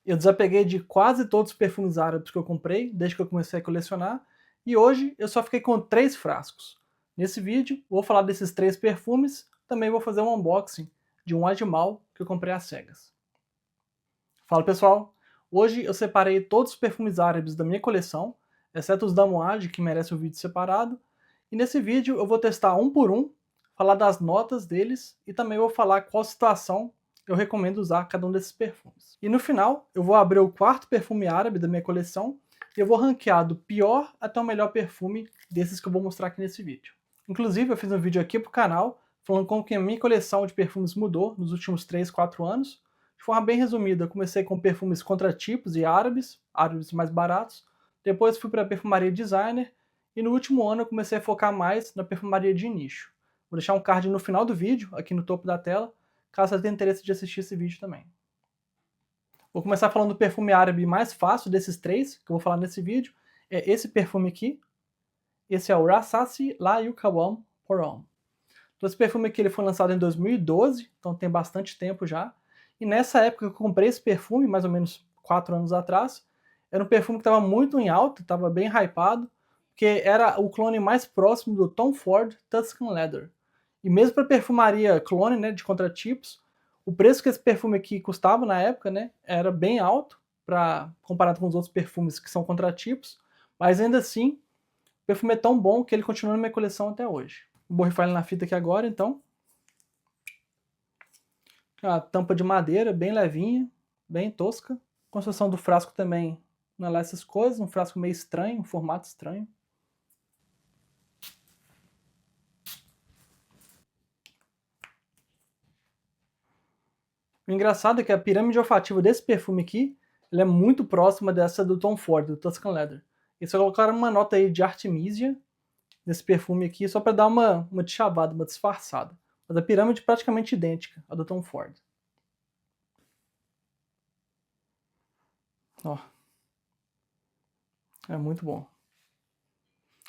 Eu desapeguei de quase todos os perfumes árabes que eu comprei, desde que eu comecei a colecionar, e hoje eu só fiquei com 3 frascos. Nesse vídeo, vou falar desses 3 perfumes, também vou fazer um unboxing de um Ajmal que eu comprei às cegas. Fala pessoal, hoje eu separei todos os perfumes árabes da minha coleção, exceto os da Moad, que merece um vídeo separado, e nesse vídeo eu vou testar um por um, falar das notas deles e também vou falar qual situação eu recomendo usar cada um desses perfumes. E no final eu vou abrir o quarto perfume árabe da minha coleção e eu vou ranquear do pior até o melhor perfume desses que eu vou mostrar aqui nesse vídeo. Inclusive eu fiz um vídeo aqui pro canal falando como que a minha coleção de perfumes mudou nos últimos 3, 4 anos. De forma bem resumida, eu comecei com perfumes contratipos e árabes mais baratos, depois fui para a perfumaria designer e no último ano eu comecei a focar mais na perfumaria de nicho. Vou deixar um card no final do vídeo, aqui no topo da tela, caso você tenha interesse de assistir esse vídeo também. Vou começar falando do perfume árabe mais fácil desses 3, que eu vou falar nesse vídeo. É esse perfume aqui. Esse é o Rasasi La Yukawam Porom. Então esse perfume aqui ele foi lançado em 2012, então tem bastante tempo já. E nessa época que eu comprei esse perfume, mais ou menos 4 anos atrás, era um perfume que estava muito em alta, estava bem hypado, porque era o clone mais próximo do Tom Ford Tuscan Leather. E mesmo para perfumaria clone, né, de contratipos, o preço que esse perfume aqui custava na época, né, era bem alto, comparado com os outros perfumes que são contratipos, mas ainda assim, o perfume é tão bom que ele continua na minha coleção até hoje. Vou borrifar ele na fita aqui agora, então. A tampa de madeira, bem levinha, bem tosca. A construção do frasco também não é lá essas coisas, um frasco meio estranho, um formato estranho. O engraçado é que a pirâmide olfativa desse perfume aqui, ela é muito próxima dessa do Tom Ford, do Tuscan Leather. Eles só colocaram uma nota aí de Artemisia nesse perfume aqui, só para dar uma chavada, uma disfarçada. Mas a pirâmide é praticamente idêntica à do Tom Ford. Ó. É muito bom.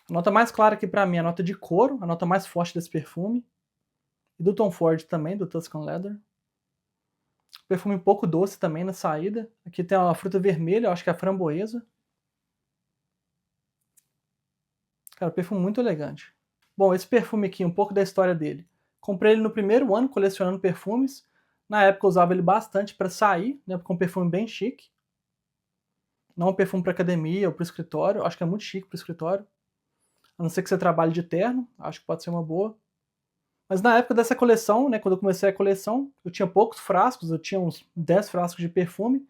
A nota mais clara aqui pra mim é a nota de couro, a nota mais forte desse perfume. E do Tom Ford também, do Tuscan Leather. Perfume um pouco doce também na saída. Aqui tem uma fruta vermelha, eu acho que é a framboesa. Cara, perfume muito elegante. Bom, esse perfume aqui, um pouco da história dele. Comprei ele no primeiro ano colecionando perfumes. Na época eu usava ele bastante para sair, né, porque é um perfume bem chique. Não um perfume para academia ou para escritório, acho que é muito chique para escritório. A não ser que você trabalhe de terno, acho que pode ser uma boa. Mas na época dessa coleção, né, quando eu comecei a coleção, eu tinha poucos frascos, eu tinha uns 10 frascos de perfume,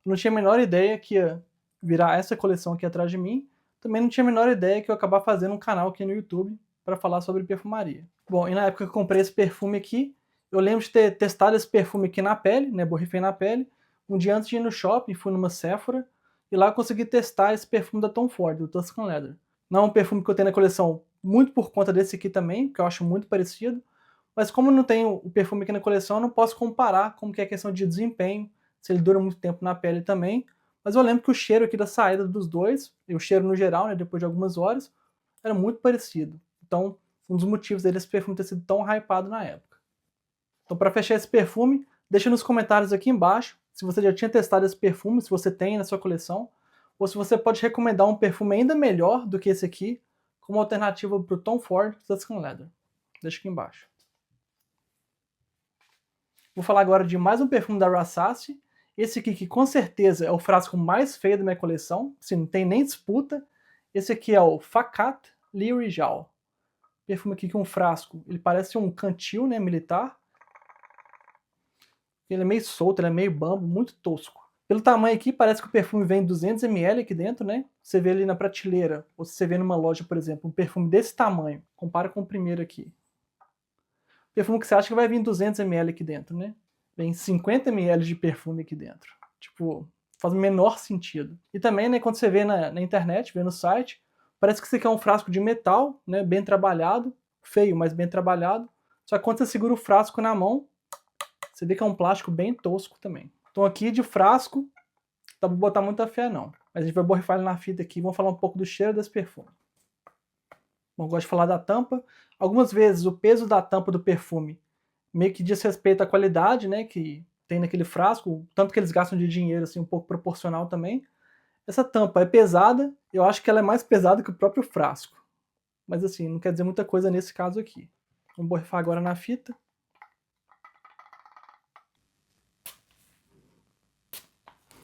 eu não tinha a menor ideia que ia virar essa coleção aqui atrás de mim, também não tinha a menor ideia que eu ia acabar fazendo um canal aqui no YouTube para falar sobre perfumaria. Bom, e na época que eu comprei esse perfume aqui, eu lembro de ter testado esse perfume aqui na pele, né, borrifei na pele, um dia antes de ir no shopping, fui numa Sephora, e lá eu consegui testar esse perfume da Tom Ford, do Tuscan Leather. Não é um perfume que eu tenho na coleção muito por conta desse aqui também, que eu acho muito parecido, mas como não tenho o perfume aqui na coleção, eu não posso comparar como que é a questão de desempenho, se ele dura muito tempo na pele também. Mas eu lembro que o cheiro aqui da saída dos dois, e o cheiro no geral, né, depois de algumas horas, era muito parecido. Então, um dos motivos desse perfume ter sido tão hypado na época. Então, para fechar esse perfume, deixa nos comentários aqui embaixo se você já tinha testado esse perfume, se você tem na sua coleção, ou se você pode recomendar um perfume ainda melhor do que esse aqui, como alternativa para o Tom Ford Tuscan Leather. Deixa aqui embaixo. Vou falar agora de mais um perfume da Rasasi. Esse aqui que com certeza é o frasco mais feio da minha coleção, assim, não tem nem disputa. Esse aqui é o Fakat Lirijal. Perfume aqui com um frasco, ele parece um cantil, né, militar. Ele é meio solto, ele é meio bambo, muito tosco. Pelo tamanho aqui, parece que o perfume vem 200 ml aqui dentro, né? Você vê ali na prateleira, ou se você vê numa loja, por exemplo, um perfume desse tamanho, compara com o primeiro aqui. Perfume que você acha que vai vir 200 ml aqui dentro, né? Vem 50 ml de perfume aqui dentro. Tipo, faz o menor sentido. E também, né, quando você vê na internet, vê no site, parece que isso aqui é um frasco de metal, né, bem trabalhado, feio, mas bem trabalhado. Só que quando você segura o frasco na mão, você vê que é um plástico bem tosco também. Então aqui de frasco, não dá pra botar muita fé não. Mas a gente vai borrifar ele na fita aqui e vamos falar um pouco do cheiro desse perfume. Bom, eu gosto de falar da tampa. Algumas vezes o peso da tampa do perfume meio que diz respeito à qualidade, né, que tem naquele frasco, tanto que eles gastam de dinheiro, assim, um pouco proporcional também. Essa tampa é pesada, eu acho que ela é mais pesada que o próprio frasco. Mas assim, não quer dizer muita coisa nesse caso aqui. Vamos borrifar agora na fita.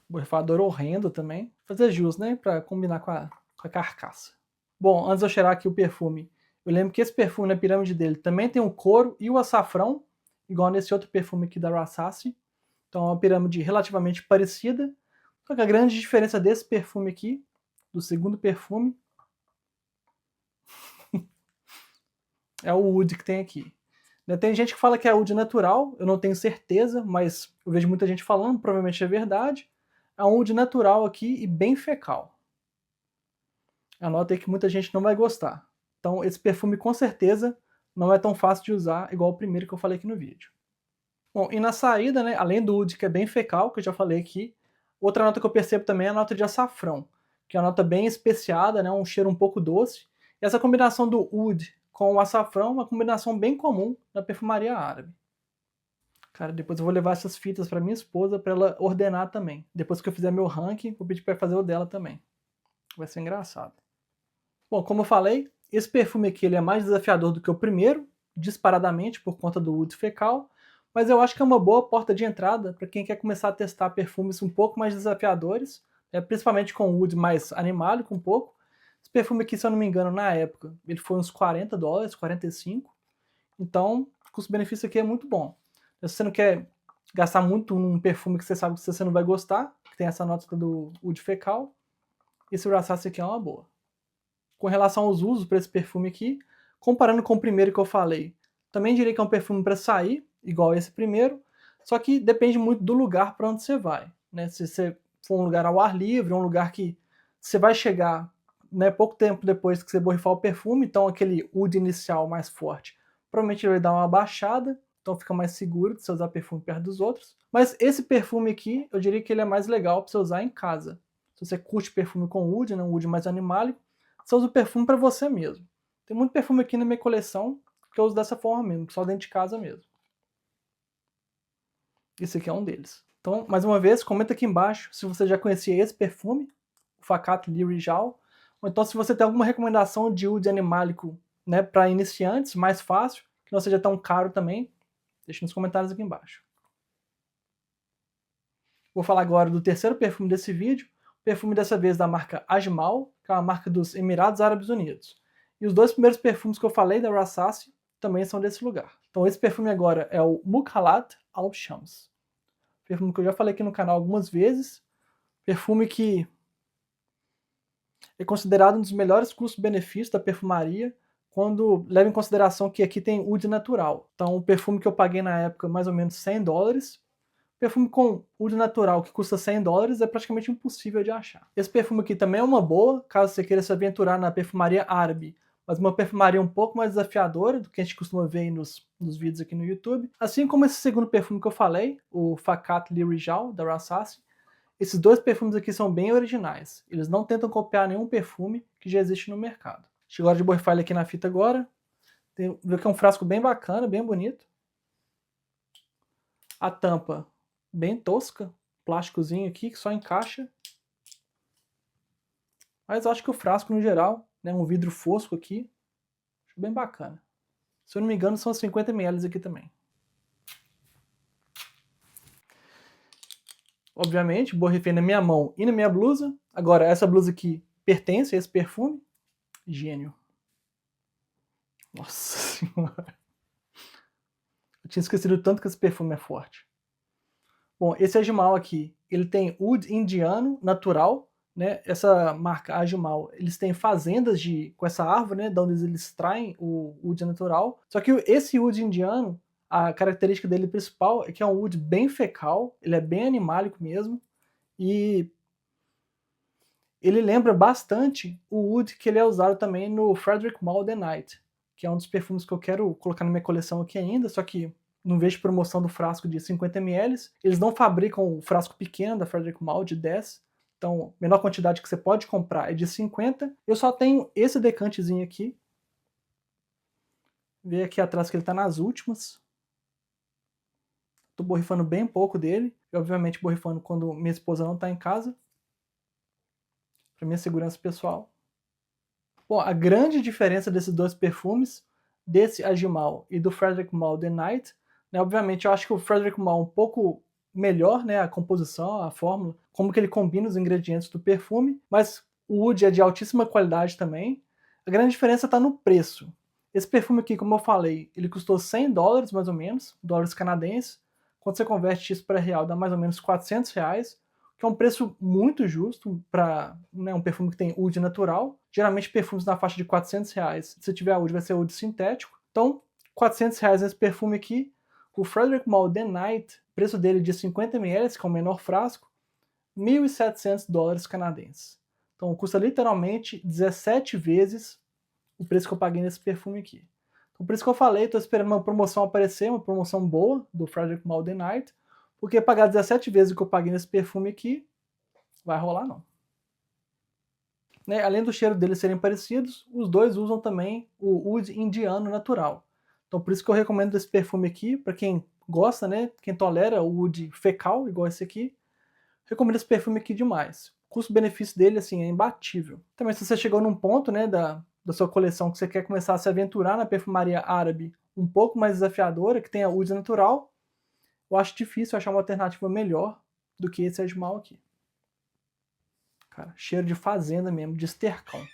Borrifador horrendo também. Fazer jus, né? Pra combinar com a carcaça. Bom, antes de eu cheirar aqui o perfume, eu lembro que esse perfume na pirâmide dele também tem o couro e o açafrão, igual nesse outro perfume aqui da Rassaci. Então é uma pirâmide relativamente parecida. Só que a grande diferença desse perfume aqui, do segundo perfume, é o oud que tem aqui. Tem gente que fala que é oud natural, eu não tenho certeza, mas eu vejo muita gente falando, provavelmente é verdade. É um oud natural aqui e bem fecal. Anota aí que muita gente não vai gostar. Então esse perfume com certeza não é tão fácil de usar, igual o primeiro que eu falei aqui no vídeo. Bom, e na saída, né, além do oud que é bem fecal, que eu já falei aqui, outra nota que eu percebo também é a nota de açafrão, que é uma nota bem especiada, né, um cheiro um pouco doce. E essa combinação do oud com o açafrão é uma combinação bem comum na perfumaria árabe. Cara, depois eu vou levar essas fitas para minha esposa para ela ordenar também. Depois que eu fizer meu ranking, vou pedir para fazer o dela também. Vai ser engraçado. Bom, como eu falei, esse perfume aqui ele é mais desafiador do que o primeiro, disparadamente por conta do oud fecal, mas eu acho que é uma boa porta de entrada para quem quer começar a testar perfumes um pouco mais desafiadores, principalmente com o oud mais animálico um pouco. Esse perfume aqui, se eu não me engano, na época, ele foi uns $40, 45. Então, o custo-benefício aqui é muito bom. Se você não quer gastar muito num perfume que você sabe que você não vai gostar, que tem essa nota do oud fecal, esse Rassaci aqui é uma boa. Com relação aos usos para esse perfume aqui, comparando com o primeiro que eu falei, também diria que é um perfume para sair, igual esse primeiro, só que depende muito do lugar para onde você vai. Né? Se você for um lugar ao ar livre, um lugar que você vai chegar, né, pouco tempo depois que você borrifar o perfume, então aquele oud inicial mais forte, provavelmente ele vai dar uma baixada, então fica mais seguro de você usar perfume perto dos outros. Mas esse perfume aqui, eu diria que ele é mais legal para você usar em casa. Se você curte perfume com oud, né, um oud mais animálico, você usa o perfume para você mesmo. Tem muito perfume aqui na minha coleção que eu uso dessa forma mesmo, só dentro de casa mesmo. Esse aqui é um deles. Então, mais uma vez, comenta aqui embaixo se você já conhecia esse perfume, o Fakat Li Rijal, ou então se você tem alguma recomendação de oud animálico, né, para iniciantes, mais fácil, que não seja tão caro também, deixa nos comentários aqui embaixo. Vou falar agora do terceiro perfume desse vídeo, perfume dessa vez da marca Ajmal, que é uma marca dos Emirados Árabes Unidos. E os dois primeiros perfumes que eu falei da Rassaci também são desse lugar. Então esse perfume agora é o Mukhalat Al Shams. Perfume que eu já falei aqui no canal algumas vezes. Perfume que é considerado um dos melhores custos-benefícios da perfumaria, quando leva em consideração que aqui tem oud natural. Então o perfume que eu paguei na época mais ou menos $100, perfume com oud natural que custa $100 é praticamente impossível de achar. Esse perfume aqui também é uma boa, caso você queira se aventurar na perfumaria árabe, mas uma perfumaria um pouco mais desafiadora do que a gente costuma ver aí nos vídeos aqui no YouTube. Assim como esse segundo perfume que eu falei, o Fakat Li Rijal, da Rassaci. Esses dois perfumes aqui são bem originais. Eles não tentam copiar nenhum perfume que já existe no mercado. Chegou a hora de borrifar ele aqui na fita agora. Viu que é um frasco bem bacana, bem bonito. A tampa bem tosca, plásticozinho aqui que só encaixa. Mas eu acho que o frasco no geral, né, um vidro fosco aqui, acho bem bacana. Se eu não me engano são 50 ml aqui também. Obviamente, borrifei na minha mão e na minha blusa. Agora, essa blusa aqui pertence a esse perfume. Gênio. Nossa senhora. Eu tinha esquecido tanto que esse perfume é forte. Bom, esse Ajmal aqui, ele tem oud indiano natural, né? Essa marca Ajmal, eles têm fazendas com essa árvore, né? De onde eles extraem o oud natural. Só que esse oud indiano, a característica dele principal é que é um oud bem fecal, ele é bem animálico mesmo, e ele lembra bastante o oud que ele é usado também no Frederic Malle The Night, que é um dos perfumes que eu quero colocar na minha coleção aqui ainda, só que não vejo promoção do frasco de 50 ml. Eles não fabricam o frasco pequeno da Frederic Malle de 10, então a menor quantidade que você pode comprar é de 50. Eu só tenho esse decantezinho aqui. Vê aqui atrás que ele está nas últimas. Tô borrifando bem pouco dele, e obviamente borrifando quando minha esposa não tá em casa, para minha segurança pessoal. Bom, a grande diferença desses dois perfumes, desse Ajimal e do Frederic Malle The Night, né, obviamente eu acho que o Frederic Malle um pouco melhor, né, a composição, a fórmula, como que ele combina os ingredientes do perfume, mas o Oud é de altíssima qualidade também. A grande diferença está no preço. Esse perfume aqui, como eu falei, ele custou $100 mais ou menos, dólares canadenses. Quando você converte isso para real, dá mais ou menos R$ 400, que é um preço muito justo para, né, um perfume que tem oud natural. Geralmente perfumes na faixa de R$ 400. Se tiver oud, vai ser oud sintético. Então, R$ 400 nesse perfume aqui. O Frederic Malle The Night, o preço dele de 50 ml, que é o menor frasco, $1.700 canadenses. Então custa literalmente 17 vezes o preço que eu paguei nesse perfume aqui. Então por isso que eu falei, estou esperando uma promoção aparecer, uma promoção boa do Frederic Malle The Night, porque pagar 17 vezes o que eu paguei nesse perfume aqui, vai rolar não. Né? Além do cheiro deles serem parecidos, os dois usam também o oud indiano natural. Então por isso que eu recomendo esse perfume aqui, para quem gosta, né? Quem tolera o oud fecal, igual esse aqui, recomendo esse perfume aqui demais. O custo-benefício dele, assim, é imbatível. Também se você chegou num ponto, né, da sua coleção que você quer começar a se aventurar na perfumaria árabe um pouco mais desafiadora, que tenha oud natural, eu acho difícil achar uma alternativa melhor do que esse Ajimal aqui. Cara, cheiro de fazenda mesmo, de estercão.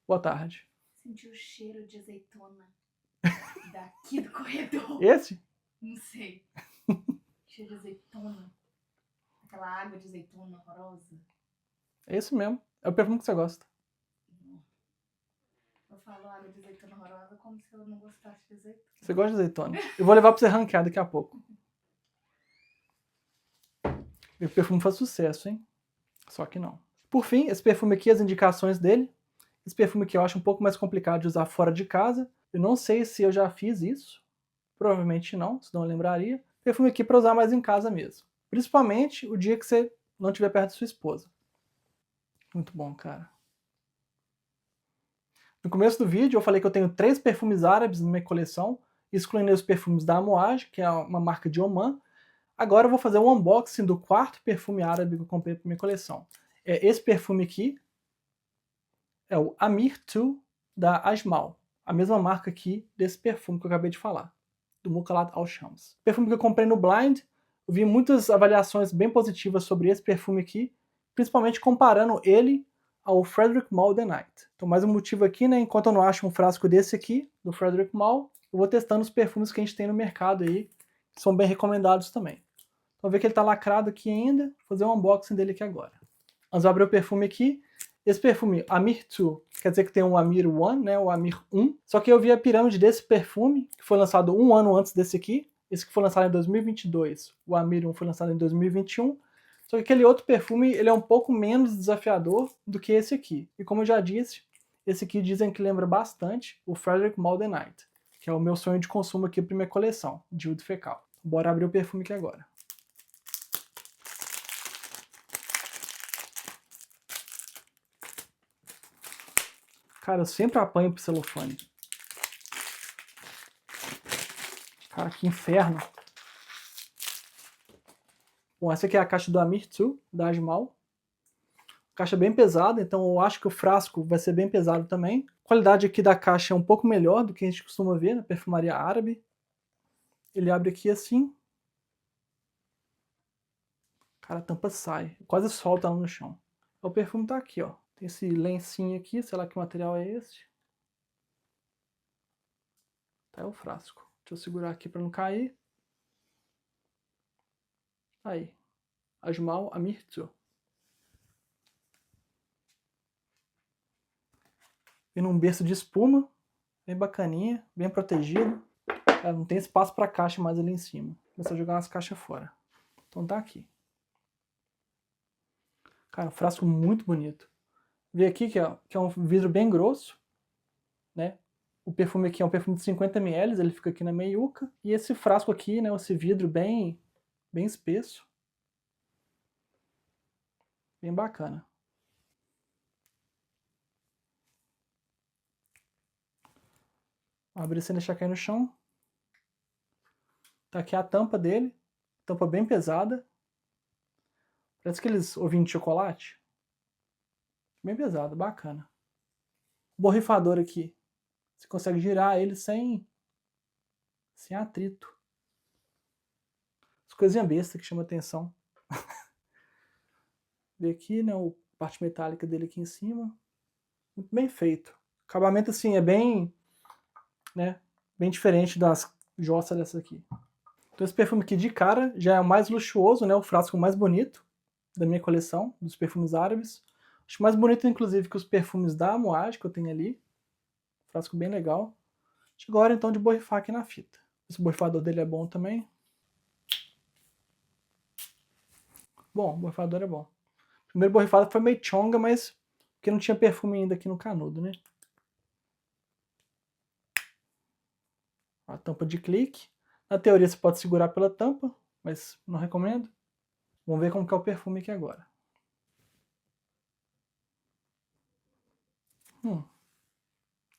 Boa tarde. Senti o cheiro de azeitona daqui do corredor. Esse? Não sei. Cheiro de azeitona. Aquela água de azeitona horrorosa. É esse mesmo. É o perfume que você gosta. Eu falo água de azeitona horrorosa como se eu não gostasse de azeitona. Você gosta de azeitona? Eu vou levar pra você ranquear daqui a pouco. E o perfume faz sucesso, hein? Só que não. Por fim, esse perfume aqui, as indicações dele. Esse perfume aqui eu acho um pouco mais complicado de usar fora de casa. Eu não sei se eu já fiz isso. Provavelmente não, senão eu lembraria. Perfume aqui para usar mais em casa mesmo. Principalmente o dia que você não estiver perto de sua esposa. Muito bom, cara. No começo do vídeo eu falei que eu tenho 3 perfumes árabes na minha coleção, excluindo os perfumes da Amouage, que é uma marca de Oman. Agora eu vou fazer um unboxing do 4º perfume árabe que eu comprei para minha coleção. É esse perfume aqui, é o Amir 2 da Ajmal, a mesma marca aqui desse perfume que eu acabei de falar, do Mukalat Al-Shams. Perfume que eu comprei no Blind, eu vi muitas avaliações bem positivas sobre esse perfume aqui, principalmente comparando ele ao Frederic Malle The Night. Então mais um motivo aqui, né, enquanto eu não acho um frasco desse aqui, do Frederic Malle, eu vou testando os perfumes que a gente tem no mercado aí, que são bem recomendados também. Então ver que ele tá lacrado aqui ainda, vou fazer um unboxing dele aqui agora. Antes de abrir o perfume aqui, esse perfume, Amir 2, quer dizer que tem o Amir 1, né, o Amir 1. Só que eu vi a pirâmide desse perfume, que foi lançado um ano antes desse aqui. Esse que foi lançado em 2022, o Amir 1 foi lançado em 2021. Só que aquele outro perfume, ele é um pouco menos desafiador do que esse aqui. E como eu já disse, esse aqui dizem que lembra bastante o Frederic Malle The Night, que é o meu sonho de consumo aqui para minha coleção, de oud fecal. Bora abrir o perfume aqui agora. Cara, eu sempre apanho pro celofane. Cara, que inferno. Bom, essa aqui é a caixa do Amir 2, da Ajmal. Caixa bem pesada, então eu acho que o frasco vai ser bem pesado também. A qualidade aqui da caixa é um pouco melhor do que a gente costuma ver na perfumaria árabe. Ele abre aqui assim. Cara, a tampa sai. Quase solta ela no chão. O perfume tá aqui, ó. Tem esse lencinho aqui, sei lá que material é esse. Tá, é o frasco. Deixa eu segurar aqui para não cair. Aí. Ajmal Amir 2. E num berço de espuma, bem bacaninha, bem protegido. Cara, não tem espaço para caixa mais ali em cima. Começa a jogar umas caixas fora. Então tá aqui. Cara, um frasco muito bonito. Vê aqui que é um vidro bem grosso, né? O perfume aqui é um perfume de 50 ml, ele fica aqui na meiuca. E esse frasco aqui, né, esse vidro bem espesso. Bem bacana. Vou abrir sem deixar cair no chão. Tá aqui a tampa dele, tampa bem pesada. Parece aqueles ovinhos de chocolate. Bem pesado, bacana. O borrifador aqui, você consegue girar ele sem atrito. As coisinhas bestas que chamam atenção. Vê aqui, né, a parte metálica dele aqui em cima. Muito bem feito. O acabamento, assim, é bem, né, bem diferente das jossas dessa aqui. Então esse perfume aqui de cara já é o mais luxuoso, né, o frasco mais bonito da minha coleção, dos perfumes árabes. Acho mais bonito, inclusive, que os perfumes da Amouage que eu tenho ali. Frasco bem legal. Agora, então, de borrifar aqui na fita. Esse borrifador dele é bom também. Bom, o borrifador é bom. O primeiro borrifado foi meio chonga, mas porque não tinha perfume ainda aqui no canudo, né? A tampa de clique. Na teoria você pode segurar pela tampa, mas não recomendo. Vamos ver como que é o perfume aqui agora.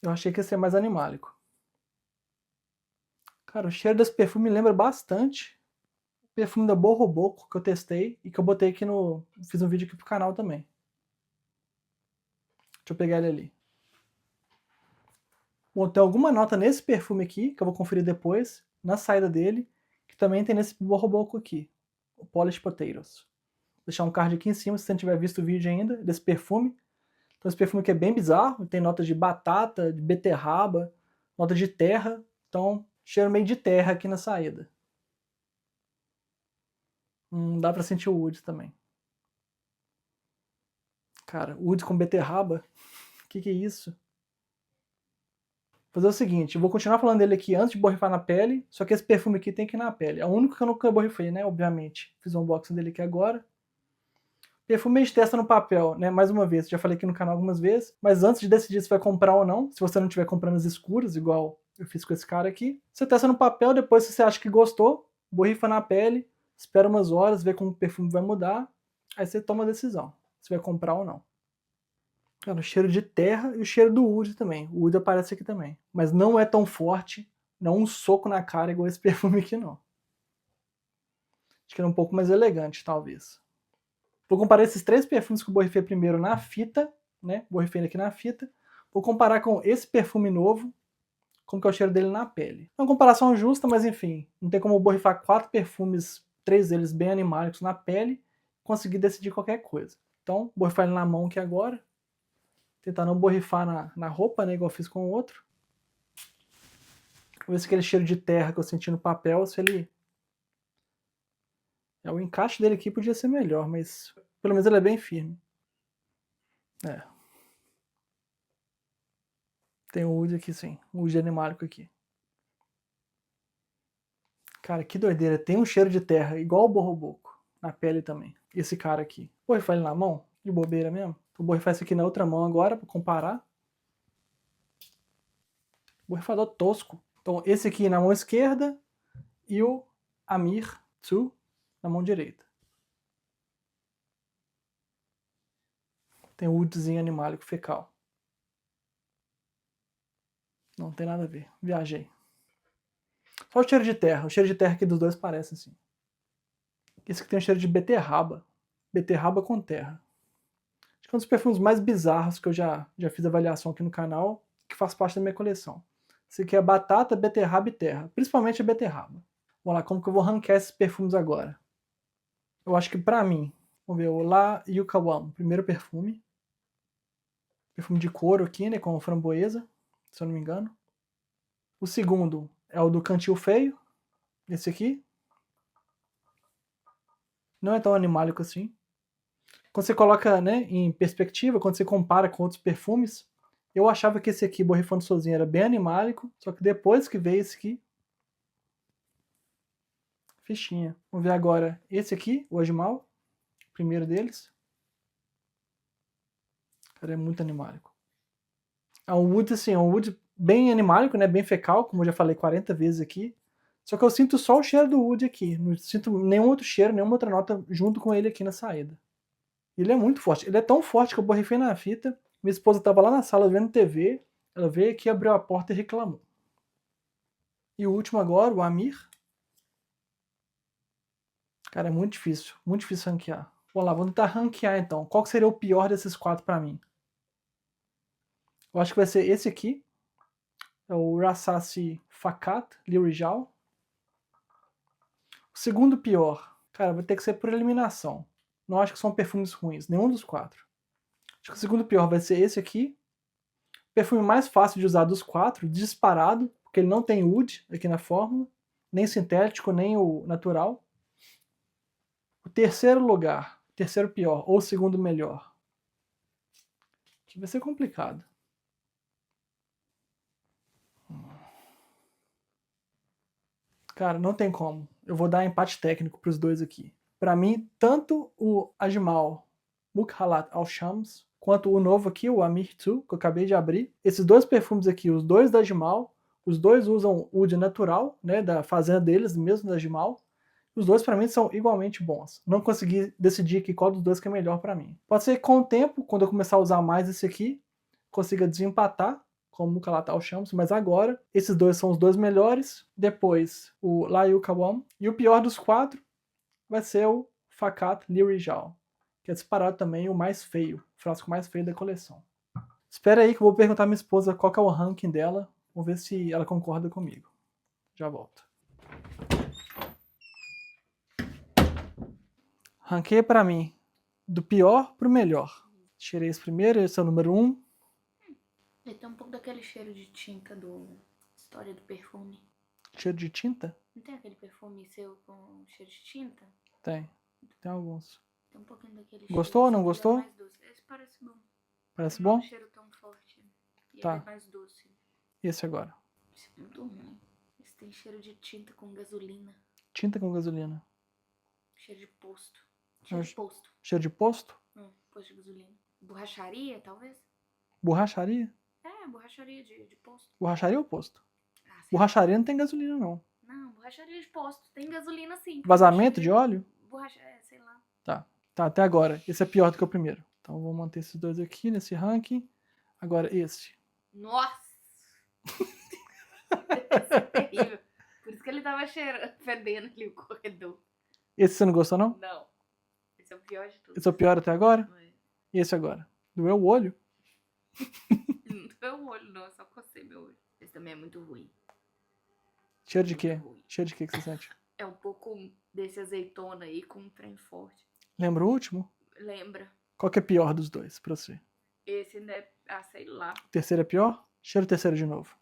Eu achei que ia ser mais animálico. Cara, o cheiro desse perfume lembra bastante o perfume da Borroboco que eu testei e que eu botei aqui no... Fiz um vídeo aqui pro canal também. Deixa eu pegar ele ali. Bom, tem alguma nota nesse perfume aqui, que eu vou conferir depois, na saída dele, que também tem nesse Borroboco aqui, o Polish Potatoes. Vou deixar um card aqui em cima, se você não tiver visto o vídeo ainda, desse perfume. Então esse perfume aqui é bem bizarro, tem notas de batata, de beterraba, nota de terra, então cheiro meio de terra aqui na saída. Dá pra sentir o wood também. Cara, wood com beterraba? Que é isso? Vou fazer o seguinte, eu vou continuar falando dele aqui antes de borrifar na pele, só que esse perfume aqui tem que ir na pele. É o único que eu nunca borrifei, né, obviamente. Fiz um unboxing dele aqui agora. Perfume a gente testa no papel, né, mais uma vez, já falei aqui no canal algumas vezes, mas antes de decidir se vai comprar ou não, se você não estiver comprando as escuras, igual eu fiz com esse cara aqui, você testa no papel, depois se você acha que gostou, borrifa na pele, espera umas horas, vê como o perfume vai mudar, aí você toma a decisão, se vai comprar ou não. Cara, o cheiro de terra e o cheiro do oud também. O oud aparece aqui também. Mas não é tão forte, não um soco na cara igual esse perfume aqui não. Acho que ele é um pouco mais elegante, talvez. Vou comparar esses três perfumes que eu borrifei primeiro na fita, né? Borrifei aqui na fita. Vou comparar com esse perfume novo, como que é o cheiro dele na pele. É uma comparação justa, mas enfim, não tem como eu borrifar 4 perfumes, 3 deles bem animálicos na pele, e conseguir decidir qualquer coisa. Então, borrifar ele na mão aqui agora. Tentar não borrifar na roupa, né, igual eu fiz com o outro. Vou ver se aquele cheiro de terra que eu senti no papel, se ele... O encaixe dele aqui podia ser melhor, mas pelo menos ele é bem firme. É. Tem o oud aqui sim, o oud animálico aqui. Cara, que doideira, tem um cheiro de terra, igual o Borroboco, na pele também. Esse cara aqui. Borrifar ele na mão, de bobeira mesmo. Vou borrifar esse aqui na outra mão agora, pra comparar. Borrifador tosco. Então esse aqui na mão esquerda e o Amir 2 na mão direita. Tem o oudzinho animálico fecal. Não tem nada a ver. Viajei. Só o cheiro de terra. O cheiro de terra aqui dos dois parece assim. Esse aqui tem um cheiro de beterraba. Beterraba com terra. Acho que é um dos perfumes mais bizarros que eu já fiz avaliação aqui no canal, que faz parte da minha coleção. Esse aqui é batata, beterraba e terra. Principalmente a beterraba. Vamos lá, como que eu vou ranquear esses perfumes agora? Eu acho que pra mim, vamos ver, o La Yucca One, primeiro perfume. Perfume de couro aqui, né, com framboesa, se eu não me engano. O segundo é o do Cantil Feio, esse aqui. Não é tão animálico assim. Quando você coloca, né, em perspectiva, quando você compara com outros perfumes, eu achava que esse aqui, borrifando sozinho, era bem animálico, só que depois que veio esse aqui, fichinha. Vamos ver agora esse aqui, o Ajmal, primeiro deles. Cara, é muito animálico. É um wood, assim, é um wood bem animálico, né, bem fecal, como eu já falei 40 vezes aqui. Só que eu sinto só o cheiro do wood aqui, não sinto nenhum outro cheiro, nenhuma outra nota junto com ele aqui na saída. Ele é muito forte, ele é tão forte que eu borrifei na fita, minha esposa estava lá na sala vendo TV, ela veio aqui, abriu a porta e reclamou. E o último agora, o Amir. Cara, é muito difícil ranquear. Vamos lá, vamos tentar ranquear então. Qual que seria o pior desses 4 pra mim? Eu acho que vai ser esse aqui. É o Rasasi Fakat Lirijal. O segundo pior, cara, vai ter que ser por eliminação. Não acho que são perfumes ruins, nenhum dos 4. Acho que o segundo pior vai ser esse aqui. Perfume mais fácil de usar dos 4, disparado, porque ele não tem oud aqui na fórmula, nem sintético, nem o natural. O terceiro lugar, terceiro pior, ou segundo melhor. Aqui vai ser complicado. Cara, não tem como. Eu vou dar empate técnico para os dois aqui. Para mim, tanto o Ajmal Mukhalat Al-Shams, quanto o novo aqui, o Amir 2, que eu acabei de abrir. Esses dois perfumes aqui, os dois da Ajmal, os dois usam oud natural, né, da fazenda deles, mesmo da Ajmal. Os dois para mim são igualmente bons. Não consegui decidir aqui qual dos dois que é melhor para mim. Pode ser que com o tempo, quando eu começar a usar mais esse aqui, consiga desempatar com o Mukhalat Al-Shams, mas agora esses dois são os dois melhores. Depois o Layu Kawam. E o pior dos 4 vai ser o Fakat Lirijal, que é disparado também o mais feio, o frasco mais feio da coleção. Espera aí que eu vou perguntar à minha esposa qual que é o ranking dela. Vamos ver se ela concorda comigo. Já volto. Ranqueia pra mim do pior pro melhor. Tirei esse primeiro, esse é o número 1. Ele tem um pouco daquele cheiro de tinta do História do Perfume. Cheiro de tinta? Não tem aquele perfume seu com cheiro de tinta? Tem. Tem alguns. Tem um pouquinho daquele Gostou ou cheiro. não só que gostou? ele é mais doce. Esse parece bom. Parece Não é bom? um cheiro tão forte. E Tá. ele é mais doce. Esse agora. Esse é muito ruim. Esse tem cheiro de tinta com gasolina. Tinta com gasolina. Cheiro de posto. Cheiro de posto. Cheiro de posto? Posto de gasolina. Borracharia, talvez? Borracharia? É, borracharia de posto. Borracharia ou posto? Ah, sei lá. Borracharia não tem gasolina, não. Não, borracharia de posto. Tem gasolina sim. Vazamento de óleo? Sei lá. Tá. Tá, até agora. Esse é pior do que o primeiro. Então eu vou manter esses dois aqui nesse ranking. Agora esse. Nossa! Esse é terrível. Por isso que ele tava fedendo ali o corredor. Esse você não gostou, não? Não. Esse é o pior de tudo. Esse é o pior até agora? Não é. E esse agora? Doeu o olho? Não doeu o olho, não. Eu só cocei meu olho. Esse também é muito ruim. Cheiro de quê? Muito ruim. Cheiro de quê que você sente? É um pouco desse azeitona aí com um trem forte. Lembra o último? Lembra? Qual que é pior dos dois pra você? Esse ainda é... Ah, sei lá. O terceiro é pior? Cheiro o terceiro de novo.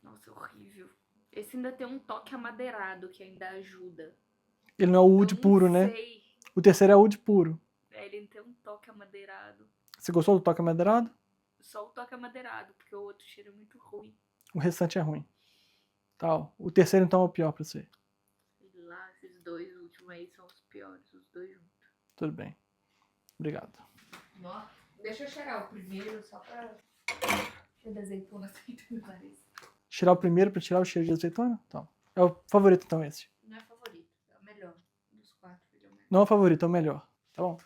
Nossa, horrível. Esse ainda tem um toque amadeirado que ainda ajuda. Ele não é o oud Eu não puro, né? sei. O terceiro é o oud puro. É, ele tem um toque amadeirado. Você gostou do toque amadeirado? Só o toque amadeirado, porque o outro cheiro é muito ruim. O restante é ruim. Tá, ó. O terceiro então é o pior pra você. Sei lá, esses dois últimos aí são os piores, os dois juntos. Tudo bem. Obrigado. Nossa, deixa eu cheirar o primeiro, só pra... Cheiro de azeitona assim no nariz. Tirar o primeiro pra tirar o cheiro de azeitona? Então. É o favorito então esse. Não é favorito, é o melhor. Dos 4, ele é o melhor. Não é o favorito, é o melhor. Tá bom?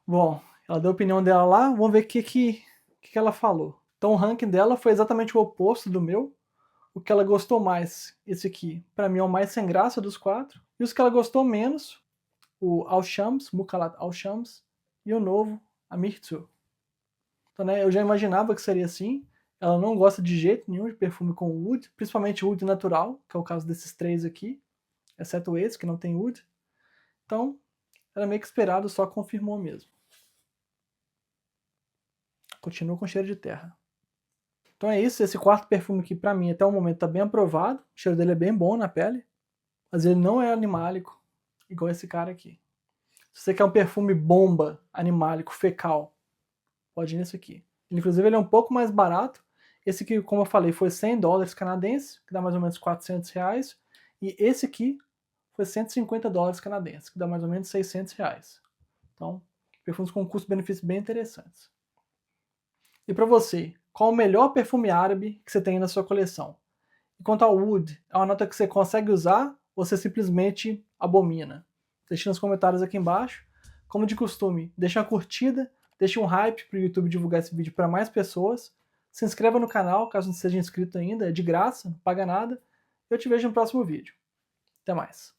Bom, ela deu a opinião dela lá, vamos ver o que ela falou. Então o ranking dela foi exatamente o oposto do meu. O que ela gostou mais, esse aqui, pra mim é o mais sem graça dos 4. E os que ela gostou menos, o Al-Shams, Mukhalat Al-Shams, e o novo, Amir 2. Então, né, eu já imaginava que seria assim. Ela não gosta de jeito nenhum de perfume com oud, principalmente oud natural, que é o caso desses 3 aqui, exceto esse, que não tem oud. Então, era meio que esperado, só confirmou mesmo. Continua com cheiro de terra. Então é isso, esse quarto perfume aqui pra mim até o momento tá bem aprovado. O cheiro dele é bem bom na pele, mas ele não é animálico, igual esse cara aqui. Se você quer um perfume bomba, animálico, fecal, pode ir nesse aqui. Inclusive ele é um pouco mais barato. Esse aqui, como eu falei, foi $100 canadenses, que dá mais ou menos R$400. E esse aqui foi $150 canadenses, que dá mais ou menos R$600. Então, perfumes com custo-benefício bem interessantes. E para você, qual o melhor perfume árabe que você tem na sua coleção? E quanto ao oud, é uma nota que você consegue usar ou você simplesmente abomina? Deixe nos comentários aqui embaixo. Como de costume, deixa uma curtida, deixa um hype para o YouTube divulgar esse vídeo para mais pessoas. Se inscreva no canal, caso não seja inscrito ainda, é de graça, não paga nada. Eu te vejo no próximo vídeo. Até mais.